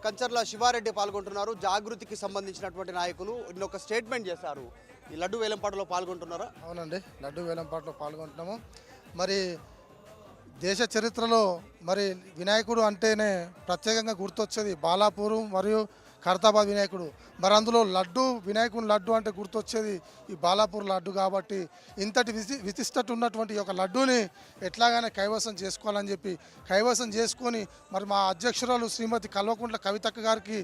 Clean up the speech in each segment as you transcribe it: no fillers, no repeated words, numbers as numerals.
కంచర్ల శివారెడ్డి పాల్గొంటున్నారు. జాగృతికి సంబంధించినటువంటి నాయకులు ఒక స్టేట్మెంట్ చేశారు. ఈ లడ్డు వేలంపాటలో పాల్గొంటున్నారా? అవునండి, లడ్డు వేలంపాటలో పాల్గొంటున్నాము. మరి దేశ చరిత్రలో మరి వినాయకుడు అంటేనే ప్రత్యేకంగా గుర్తొచ్చేది బాలాపూర్ మరియు ఖైరతాబాద్ వినాయకుడు. మరి అందులో లడ్డు వినాయకుని లడ్డు అంటే గుర్తొచ్చేది ఈ బాలాపూర్ లడ్డు. కాబట్టి ఇంతటి విశిష్టత ఉన్నటువంటి ఈ యొక్క లడ్డూని ఎట్లాగైనా కైవసం చేసుకోవాలని చెప్పి కైవసం చేసుకొని మరి మా అధ్యక్షురాలు శ్రీమతి కల్వకుంట్ల కవితక్క గారికి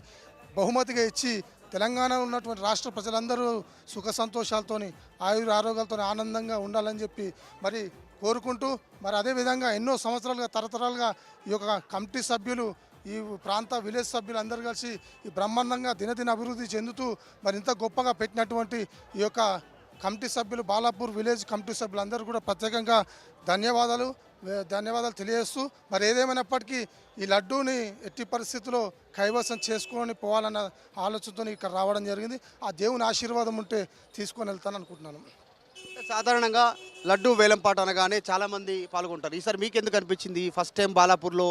బహుమతిగా ఇచ్చి తెలంగాణలో ఉన్నటువంటి రాష్ట్ర ప్రజలందరూ సుఖ సంతోషాలతోని ఆరోగ్యాలతో ఆనందంగా ఉండాలని చెప్పి మరి కోరుకుంటూ మరి అదేవిధంగా ఎన్నో సంవత్సరాలుగా తరతరాలుగా ఈ యొక్క కమిటీ సభ్యులు ఈ ప్రాంత విలేజ్ సభ్యులు అందరూ కలిసి ఈ బ్రహ్మాండంగా దినదిన అభివృద్ధి చెందుతూ మరి ఇంత గొప్పగా పెట్టినటువంటి ఈ యొక్క కమిటీ సభ్యులు బాలాపూర్ విలేజ్ కమిటీ సభ్యులందరూ కూడా ప్రత్యేకంగా ధన్యవాదాలు తెలియజేస్తూ మరి ఏదేమైనప్పటికీ ఈ లడ్డూని ఎట్టి పరిస్థితుల్లో కైవసం చేసుకొని పోవాలన్న ఆలోచనతో ఇక్కడ రావడం జరిగింది. ఆ దేవుని ఆశీర్వాదం ఉంటే తీసుకొని వెళ్తాను అనుకుంటున్నాను. సాధారణంగా లడ్డు వేలంపాట అనగానే చాలామంది పాల్గొంటారు. ఈసారి మీకు ఎందుకు అనిపించింది ఫస్ట్ టైం బాలాపూర్లో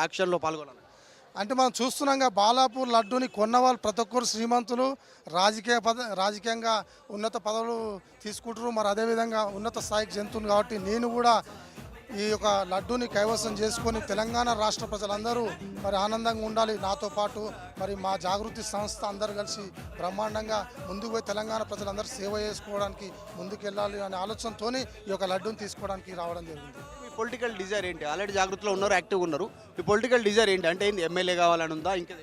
యాక్షన్లో పాల్గొనాలి? అంటే మనం చూస్తున్నాంగా బాలాపూర్ లడ్డూని కొన్న వాళ్ళు ప్రతి ఒక్కరు శ్రీమంతులు, రాజకీయంగా ఉన్నత పదవులు తీసుకుంటారు. మరి అదేవిధంగా ఉన్నత స్థాయికి చెందుతుంది. కాబట్టి నేను కూడా ఈ యొక్క లడ్డూని కైవసం చేసుకొని తెలంగాణ రాష్ట్ర ప్రజలందరూ మరి ఆనందంగా ఉండాలి. నాతో పాటు మరి మా జాగృతి సంస్థ అందరూ కలిసి బ్రహ్మాండంగా ముందుకు పోయి తెలంగాణ ప్రజలందరూ సేవ చేసుకోవడానికి ముందుకు వెళ్ళాలి అనే ఆలోచనతోనే ఈ యొక్క లడ్డూని తీసుకోవడానికి రావడం జరిగింది. మీ పొలిటికల్ డిజైర్ ఏంటి? ఆల్రెడీ జాగృతిలో ఉన్నారు, యాక్టివ్గా ఉన్నారు. మీ పొలిటికల్ డిజైర్ ఏంటి? అంటే ఏంటి, ఎమ్మెల్యే కావాలని ఉందా? ఇంకా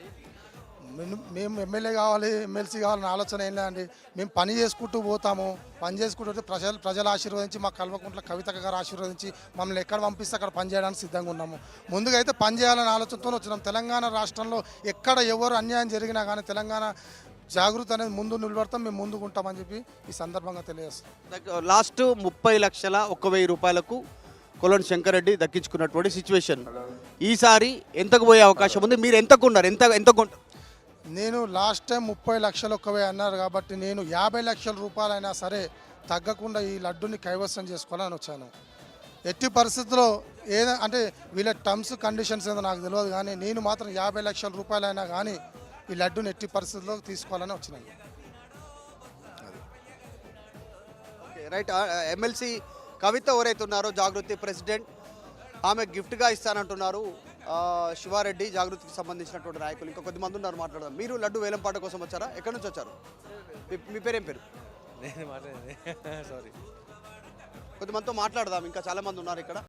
మేము ఎమ్మెల్యే కావాలి, ఎమ్మెల్సీ కావాలని ఆలోచన ఏం లేదండి. మేము పని చేసుకుంటూ పోతాము. పని చేసుకుంటూ ప్రజలు ఆశీర్వదించి మా కల్వకుంట్ల కవితక్క గారు ఆశీర్వదించి మమ్మల్ని ఎక్కడ పంపిస్తే అక్కడ పని చేయడానికి సిద్ధంగా ఉన్నాము. ముందుగా అయితే పని చేయాలనే ఆలోచనతో వచ్చినాం. తెలంగాణ రాష్ట్రంలో ఎక్కడ ఎవరు అన్యాయం జరిగినా కానీ తెలంగాణ జాగృతి అనేది ముందు నిలబడతాం, మేము ముందుకు ఉంటామని చెప్పి ఈ సందర్భంగా తెలియజేస్తాం. లాస్ట్ 30,01,000 రూపాయలకు కొలను శంకరెడ్డి దక్కించుకున్నటువంటి సిచ్యువేషన్ ఈసారి ఎంతకు పోయే అవకాశం ఉంది? మీరు ఎంతకు ఉన్నారు? ఎంత కొంటారు? నేను లాస్ట్ టైం 30,01,000 అన్నారు కాబట్టి నేను 50,00,000 రూపాయలైనా సరే తగ్గకుండా ఈ లడ్డుని కైవసం చేసుకోవాలని వచ్చాను. ఎట్టి పరిస్థితుల్లో అంటే వీళ్ళ టర్మ్స్ కండిషన్స్ ఏదో నాకు తెలియదు, కానీ నేను మాత్రం 50,00,000 రూపాయలైనా కానీ ఈ లడ్డుని ఎట్టి పరిస్థితుల్లో తీసుకోవాలని వచ్చినాను. రైట్. ఎమ్మెల్సీ కవిత ఎవరైతే ఉన్నారో జాగృతి ప్రెసిడెంట్, ఆమె గిఫ్ట్గా ఇస్తానంటున్నారు. శివారెడ్డి జాగృతికి సంబంధించినటువంటి నాయకులు ఇంకా కొద్దిమంది ఉన్నారు, మాట్లాడదాం. మీరు లడ్డు వేలంపాట కోసం వచ్చారా? ఎక్కడి నుంచి వచ్చారు? మీ పేరేం పేరు? సారీ, కొద్దిమందితో మాట్లాడదాం, ఇంకా చాలామంది ఉన్నారు ఇక్కడ.